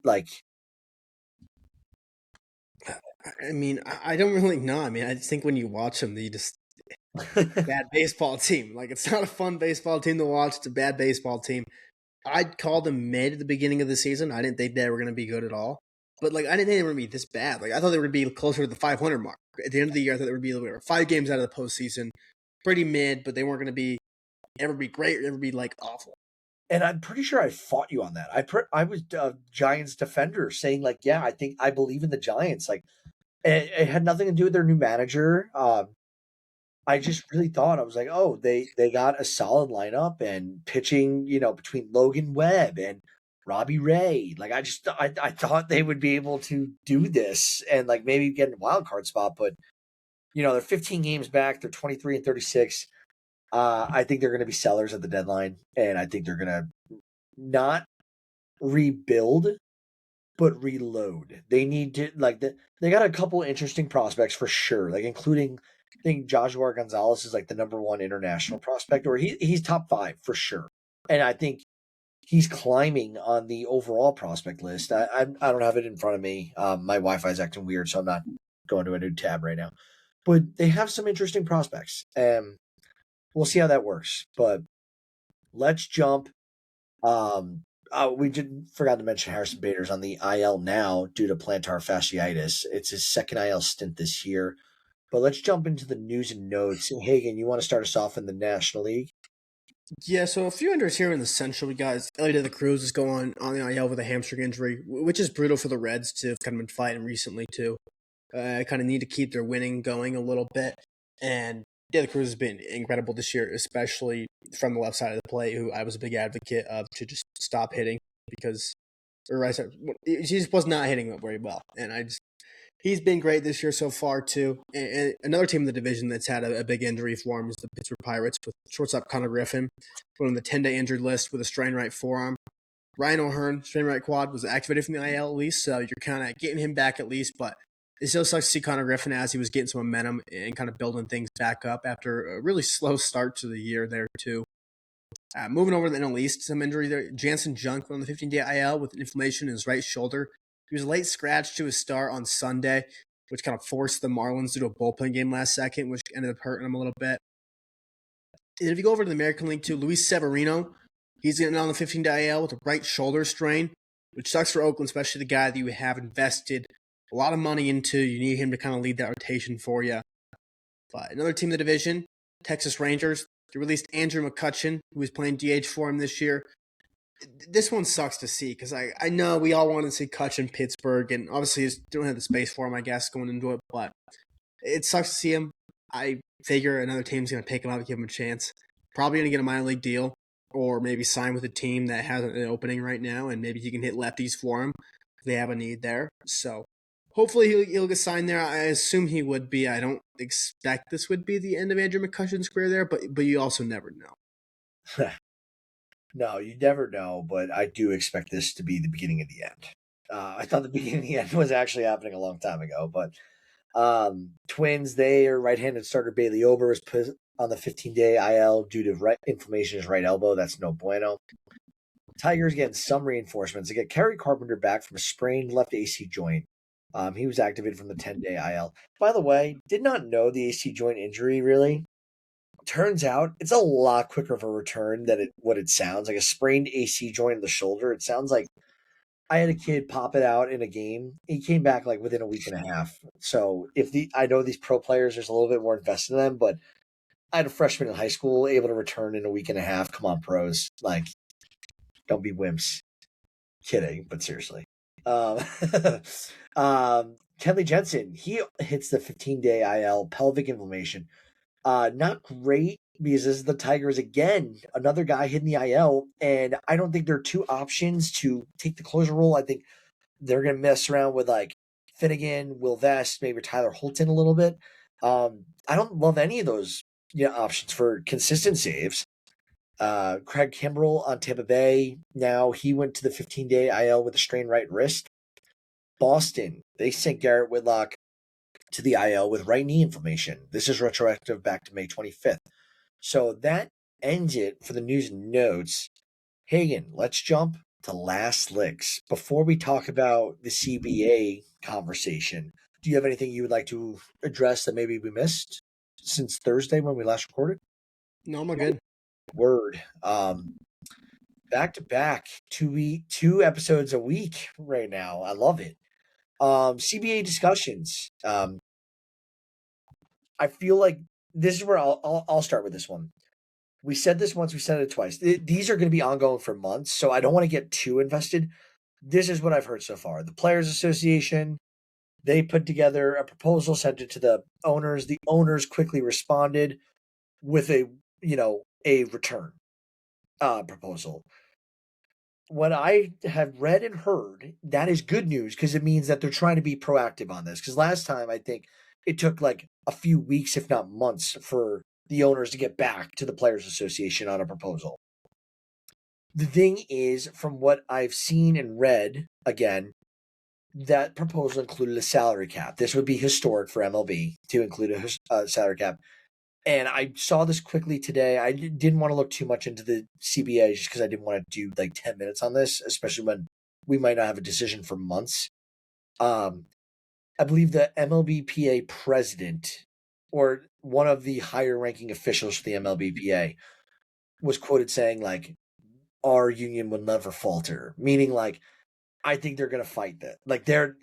Speaker 1: I mean, I don't really know. I mean, I just think when you watch them, they just bad baseball team. It's not a fun baseball team to watch. It's a bad baseball team. I'd call them mid at the beginning of the season. I didn't think they were going to be good at all. But I didn't think they were going to be this bad. I thought they would be closer to the 500 mark. At the end of the year, I thought they would be a little bit 5 games out of the postseason. Pretty mid, but they weren't going to ever be great or ever be awful.
Speaker 2: And I'm pretty sure I fought you on that. I was a Giants defender saying yeah, I believe in the Giants. It had nothing to do with their new manager. I just really thought, I was oh, they got a solid lineup and pitching, between Logan Webb and Robbie Ray. I thought they would be able to do this and maybe get in a wild card spot, but they're 15 games back. They're 23-36. I think they're going to be sellers at the deadline, and I think they're going to not rebuild, but reload. They need to they got a couple interesting prospects for sure, including I think Joshua Gonzalez is the number 1 international prospect, or he's top 5 for sure, and I think he's climbing on the overall prospect list. I don't have it in front of me. My Wi-Fi is acting weird, so I'm not going to a new tab right now. but they have some interesting prospects. We'll see how that works. But let's jump. We forgot to mention Harrison Bader's on the IL now due to plantar fasciitis. It's his second IL stint this year. But let's jump into the news and notes. Hagen, you want to start us off in the National League?
Speaker 1: Yeah, so a few injuries here in the Central. We got Elliot de la Cruz is going on the IL with a hamstring injury, which is brutal for the Reds to have kind of been fighting recently too. Kind of need to keep their winning going a little bit. And De La Cruz has been incredible this year, especially from the left side of the plate, who I was a big advocate of to just stop hitting because, or right side, he just was not hitting very well. And he's been great this year so far too. And another team in the division that's had a big injury for him is the Pittsburgh Pirates with shortstop Connor Griffin, going on the 10-day injured list with a strained right forearm. Ryan O'Hearn, strained right quad, was activated from the IL at least, so you're kind of getting him back at least. But it still sucks to see Connor Griffin as he was getting some momentum and kind of building things back up after a really slow start to the year there too. Moving over to the NL East, some injury there. Jansen Junk went on the 15-day IL with inflammation in his right shoulder. He was a late scratch to his start on Sunday, which kind of forced the Marlins to do a bullpen game last second, which ended up hurting him a little bit. And if you go over to the American League too, Luis Severino, he's getting on the 15-day IL with a right shoulder strain, which sucks for Oakland, especially the guy that you have invested a lot of money into. You need him to kind of lead that rotation for you. But another team in the division, Texas Rangers, they released Andrew McCutchen, who was playing DH for him this year. This one sucks to see because I know we all want to see Kutch in Pittsburgh, and obviously they don't have the space for him, I guess, going into it. But it sucks to see him. I figure another team's going to pick him up and give him a chance. Probably going to get a minor league deal or maybe sign with a team that has an opening right now, and maybe he can hit lefties for him if they have a need there. So hopefully he'll get signed there. I assume he would be. I don't expect this would be the end of Andrew McCutchen's career there, but you also never know.
Speaker 2: No, you never know, but I do expect this to be the beginning of the end. I thought the beginning of the end was actually happening a long time ago, but Twins, their right-handed starter Bailey Ober was put on the 15-day IL due to inflammation in his right elbow. That's no bueno. Tigers getting some reinforcements. They get Kerry Carpenter back from a sprained left AC joint. He was activated from the 10-day IL. By the way, did not know the AC joint injury really. Turns out it's a lot quicker of a return than what it sounds like. A sprained AC joint in the shoulder. It sounds like I had a kid pop it out in a game. He came back like within a week and a half. So I know these pro players, there's a little bit more invested in them, but I had a freshman in high school able to return in a week and a half. Come on, pros. Like, don't be wimps. Kidding, but seriously. Kenley Jensen, he hits the 15-day IL, pelvic inflammation. Not great because this is the Tigers again. Another guy hitting the IL, and I don't think there are two options to take the closer role. I think they're going to mess around with like Finnegan, Will Vest, maybe Tyler Holton a little bit. I don't love any of those options for consistent saves. Craig Kimbrell on Tampa Bay. Now he went to the 15-day IL with a strained right wrist. Boston, they sent Garrett Whitlock to the IL with right knee inflammation. This is retroactive back to May 25th. So that ends it for the news and notes. Hagen, let's jump to last licks. Before we talk about the CBA conversation, do you have anything you would like to address that maybe we missed since Thursday when we last recorded?
Speaker 1: No, I'm good.
Speaker 2: Word. Back to back, two episodes a week right now. I love it. CBA discussions. I feel like this is where I'll start with this one. We said this once, we said it twice. These are going to be ongoing for months, so I don't want to get too invested. This is what I've heard so far. The Players Association, they put together a proposal, sent it to the owners. The owners quickly responded with a return proposal. What I have read and heard, that is good news because it means that they're trying to be proactive on this. Because last time, I think it took like a few weeks, if not months, for the owners to get back to the Players Association on a proposal. The thing is, from what I've seen and read, again, that proposal included a salary cap. This would be historic for MLB to include a salary cap. And I saw this quickly today. I didn't want to look too much into the CBA just because I didn't want to do like 10 minutes on this, especially when we might not have a decision for months. I believe the MLBPA president or one of the higher ranking officials for the MLBPA was quoted saying like, our union will never falter, meaning like, I think they're going to fight that. Like they're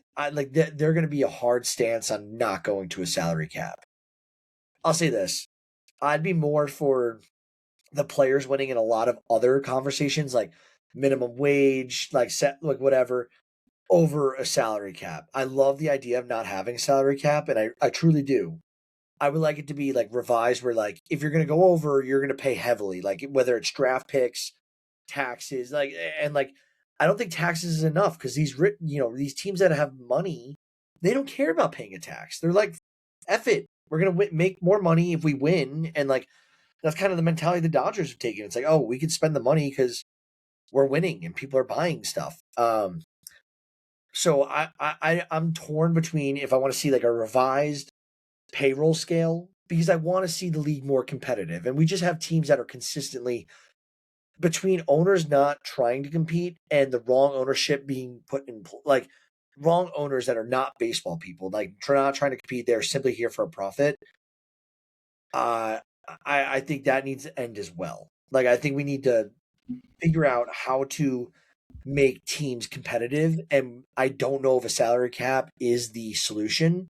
Speaker 2: going to be a hard stance on not going to a salary cap. I'll say this. I'd be more for the players winning in a lot of other conversations, like minimum wage, like set, like whatever, over a salary cap. I love the idea of not having a salary cap, and I truly do. I would like it to be like revised where like if you're going to go over, you're going to pay heavily, like whether it's draft picks, taxes, like, and like I don't think taxes is enough because these teams that have money, they don't care about paying a tax. They're like, F it, we're going to make more money if we win, and like that's kind of the mentality the Dodgers have taken. It's like, oh, we can spend the money because we're winning and people are buying stuff. So I'm torn between if I want to see like a revised payroll scale because I want to see the league more competitive, and we just have teams that are consistently between owners not trying to compete and the wrong ownership being put in like wrong owners that are not baseball people, like not trying to compete. They're simply here for a profit. I think that needs to end as well. Like I think we need to figure out how to make teams competitive, and I don't know if a salary cap is the solution,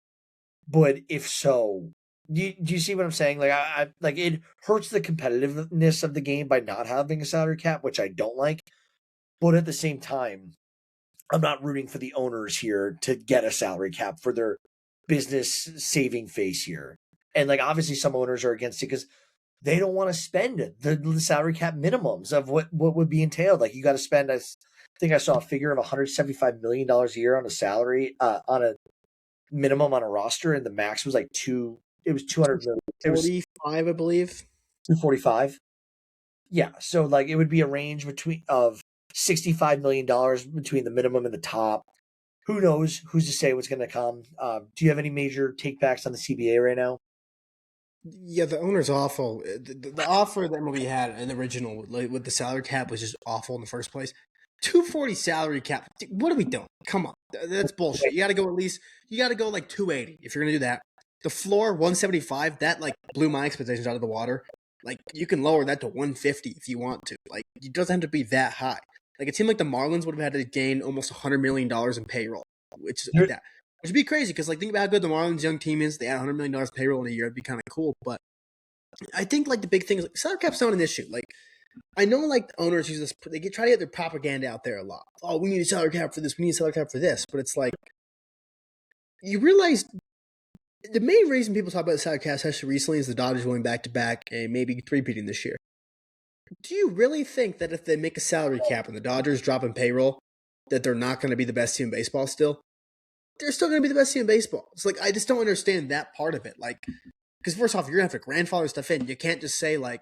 Speaker 2: but if so, do you see what I'm saying? Like I like it hurts the competitiveness of the game by not having a salary cap, which I don't like. But at the same time, I'm not rooting for the owners here to get a salary cap for their business saving face here. And like obviously some owners are against it because they don't want to spend the salary cap minimums of what would be entailed. Like you got to spend, I think I saw a figure of $175 million a year on a salary, on a minimum on a roster, and the max was like 200 million. It was
Speaker 1: 45, I believe.
Speaker 2: 245. Yeah. So like it would be a range of $65 million between the minimum and the top. Who knows? Who's to say what's going to come? Do you have any major takebacks on the CBA right now?
Speaker 1: Yeah, the owner's awful. The offer that MLB had in the original, like, with the salary cap, was just awful in the first place. 240 salary cap. What are we doing? Come on, that's bullshit. You got to go at least. You got to go like 280 if you're gonna do that. The floor 175. That like blew my expectations out of the water. Like you can lower that to 150 if you want to. Like it doesn't have to be that high. Like it seemed like the Marlins would have had to gain almost $100 million in payroll, which like that. Which would be crazy because like think about how good the Marlins young team is. They had $100 million payroll in a year. It'd be kind of cool. But I think like the big thing is like salary cap's not an issue. Like I know like the owners use this. They try to get their propaganda out there a lot. Oh, we need a salary cap for this. We need a salary cap for this. But it's like you realize the main reason people talk about the salary cap, especially recently, is the Dodgers going back to back and maybe three-peating this year. Do you really think that if they make a salary cap and the Dodgers drop in payroll, that they're not going to be the best team in baseball still? They're still going to be the best team in baseball. It's like, I just don't understand that part of it. Like, because first off, you're going to have to grandfather stuff in. You can't just say, like,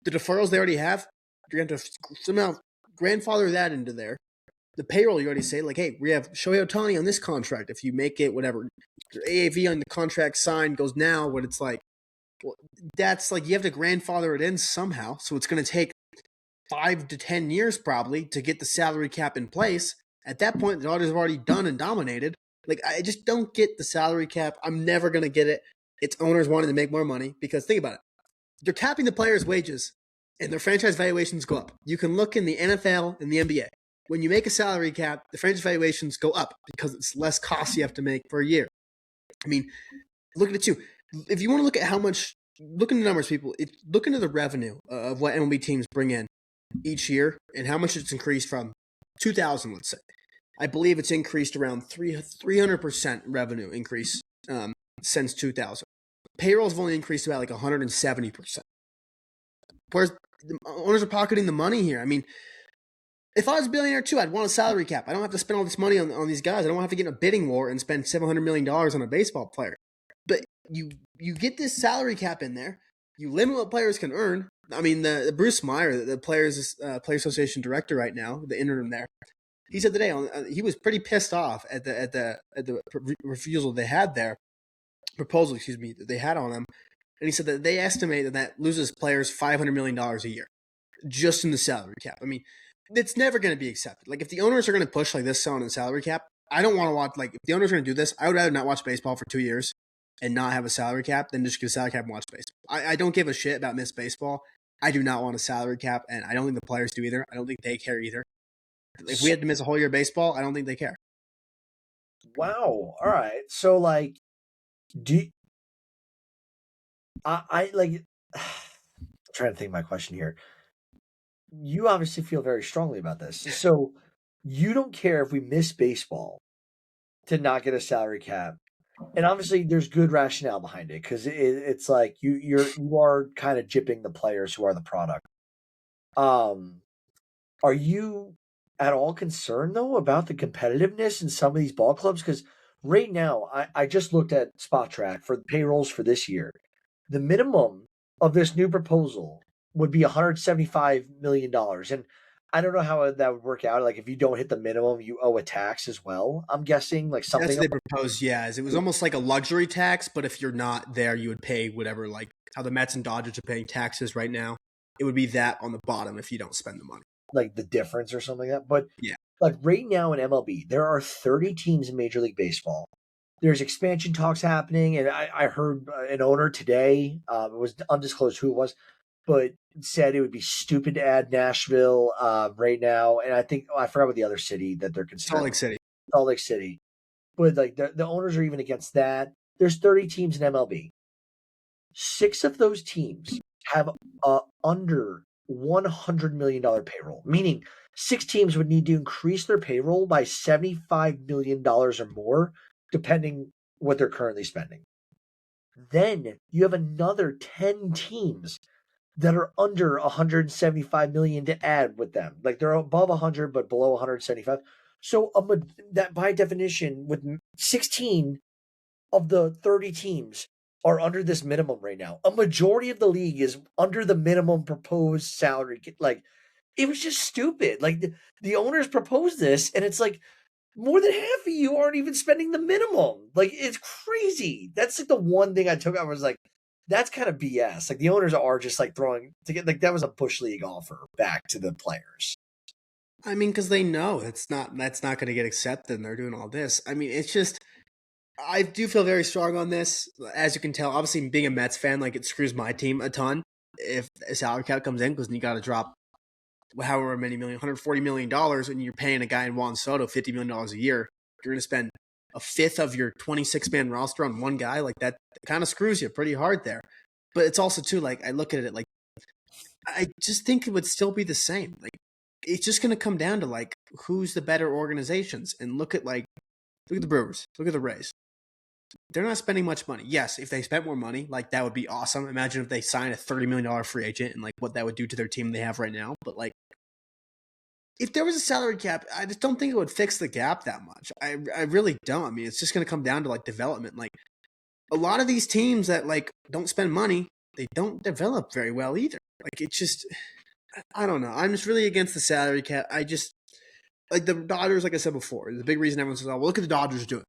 Speaker 1: the deferrals they already have, you're going to have to somehow grandfather that into there. The payroll, you already say, like, hey, we have Shohei Ohtani on this contract. If you make it, whatever, your AAV on the contract signed goes now, but it's like, well, that's like, you have to grandfather it in somehow. So it's going to take 5 to 10 years probably to get the salary cap in place. At that point, the Dodgers have already done and dominated. Like, I just don't get the salary cap. I'm never going to get it. It's owners wanting to make more money because think about it. They're capping the players' wages and their franchise valuations go up. You can look in the NFL and the NBA. When you make a salary cap, the franchise valuations go up because it's less costs you have to make per year. I mean, look at it too. If you want to look at how much, look into the numbers, people, look into the revenue of what MLB teams bring in each year and how much it's increased from 2000, let's say. I believe it's increased around 300% revenue increase since 2000. Payrolls have only increased about like 170%. Whereas the owners are pocketing the money here. I mean, if I was a billionaire too, I'd want a salary cap. I don't have to spend all this money on these guys. I don't have to get in a bidding war and spend $700 million on a baseball player. But you get this salary cap in there. You limit what players can earn. I mean, the Bruce Meyer, the Players Association director right now, the interim there, he said today he was pretty pissed off at the refusal they had there, proposal, that they had on him, and he said that they estimate that loses players $500 million a year just in the salary cap. I mean, it's never going to be accepted. Like if the owners are going to push like this on the salary cap, I don't want to watch. Like if the owners are going to do this, I would rather not watch baseball for 2 years and not have a salary cap than just get a salary cap and watch baseball. I don't give a shit about missed baseball. I do not want a salary cap, and I don't think the players do either. I don't think they care either. If we had to miss a whole year of baseball, I don't think they care.
Speaker 2: Wow. All right. So like, do I like? I'm trying to think of my question here. You obviously feel very strongly about this. So you don't care if we miss baseball to not get a salary cap. And obviously there's good rationale behind it because it's like you are kind of gypping the players who are the product. Are you at all concerned though about the competitiveness in some of these ball clubs? Because right now I just looked at Spot Track for the payrolls for this year. The minimum of this new proposal would be $175 million. And I don't know how that would work out. Like if you don't hit the minimum, you owe a tax as well. I'm guessing like
Speaker 1: That's
Speaker 2: something.
Speaker 1: what they proposed, yeah. It was almost like a luxury tax, but if you're not there, you would pay whatever, like how the Mets and Dodgers are paying taxes right now. It would be that on the bottom if you don't spend the money.
Speaker 2: Like the difference or something like that. But
Speaker 1: yeah,
Speaker 2: like right now in MLB, there are 30 teams in Major League Baseball. There's expansion talks happening, and I heard an owner today, it was undisclosed who it was, but said it would be stupid to add Nashville right now. And I think I forgot what the other city that they're considering.
Speaker 1: Salt Lake City.
Speaker 2: Salt Lake City. But like the owners are even against that. There's 30 teams in MLB. 6 of those teams have under $100 million payroll, meaning 6 teams would need to increase their payroll by $75 million or more, depending what they're currently spending. Then you have another 10 teams that are under 175 million to add with them. Like they're above 100 but below 175. So that by definition, with 16 of the 30 teams are under this minimum right now. A majority of the league is under the minimum proposed salary. Like it was just stupid. Like the owners proposed this, and it's like more than half of you aren't even spending the minimum. Like it's crazy. That's like the one thing I took. I was like, that's kind of BS. Like the owners are just like throwing to get like that was a bush league offer back to the players.
Speaker 1: I mean, because they know that's not going to get accepted, and they're doing all this. I mean, it's just. I do feel very strong on this. As you can tell, obviously being a Mets fan, like it screws my team a ton if a salary cap comes in because you got to drop however many million, $140 million, and you're paying a guy in Juan Soto $50 million a year. You're going to spend a fifth of your 26-man roster on one guy. Like that kind of screws you pretty hard there. But it's also too, like, I look at it like, I just think it would still be the same. Like, it's just going to come down to like, who's the better organizations, and look at the Brewers, look at the Rays. They're not spending much money. Yes, if they spent more money, like that would be awesome. Imagine if they signed a $30 million free agent and like what that would do to their team they have right now. But like, if there was a salary cap, I just don't think it would fix the gap that much. I really don't. I mean, it's just going to come down to like development. Like a lot of these teams that like don't spend money, they don't develop very well either. Like it's just, I don't know. I'm just really against the salary cap. I just like the Dodgers. Like I said before, the big reason everyone says, "Oh, well, look at the Dodgers doing."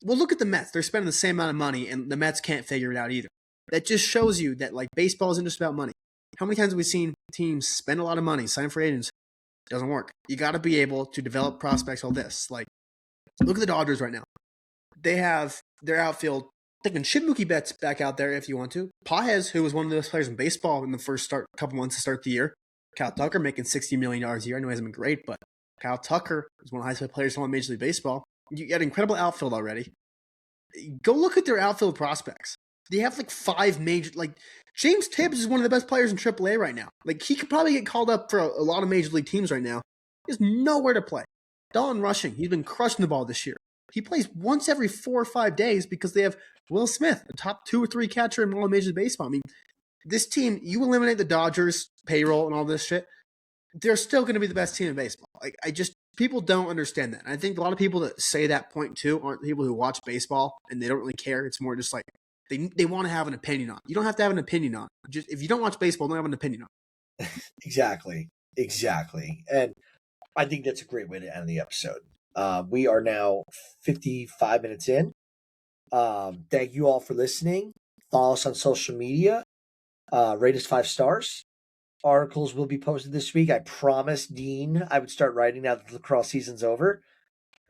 Speaker 1: Well, look at the Mets. They're spending the same amount of money, and the Mets can't figure it out either. That just shows you that like baseball isn't just about money. How many times have we seen teams spend a lot of money, sign free agents? It doesn't work. You got to be able to develop prospects. All this, like, look at the Dodgers right now. They have their outfield. They can ship Mookie Betts back out there if you want to. Paez, who was one of the best players in baseball in the first couple months to start the year. Kyle Tucker making $60 million a year. I know he hasn't been great, but Kyle Tucker is one of the highest paid players in Major League Baseball. You got incredible outfield already. Go look at their outfield prospects. They have like 5 major, like James Tibbs is one of the best players in AAA right now. Like he could probably get called up for a lot of major league teams right now. He has nowhere to play. Don Rushing, he's been crushing the ball this year. He plays once every 4 or 5 days because they have Will Smith, the top 2 or 3 catcher in all of Major League Baseball. I mean, this team, you eliminate the Dodgers payroll and all this shit, they're still going to be the best team in baseball. Like people don't understand that. And I think a lot of people that say that point too aren't people who watch baseball and they don't really care. It's more just like they want to have an opinion on. You don't have to have an opinion on. Just if you don't watch baseball, don't have an opinion on.
Speaker 2: Exactly. And I think that's a great way to end the episode. We are now 55 minutes in. Thank you all for listening. Follow us on social media. Rate us 5 stars. Articles will be posted this week. I promised Dean I would start writing now that the lacrosse season's over.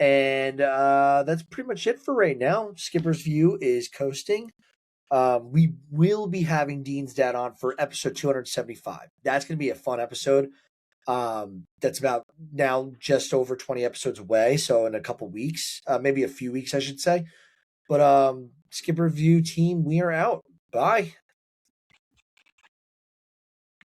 Speaker 2: And that's pretty much it for right now. Skipper's View is coasting. We will be having Dean's Dad on for episode 275. That's going to be a fun episode. That's about now just over 20 episodes away. So in a couple weeks, maybe a few weeks, I should say. But Skipper View team, we are out. Bye.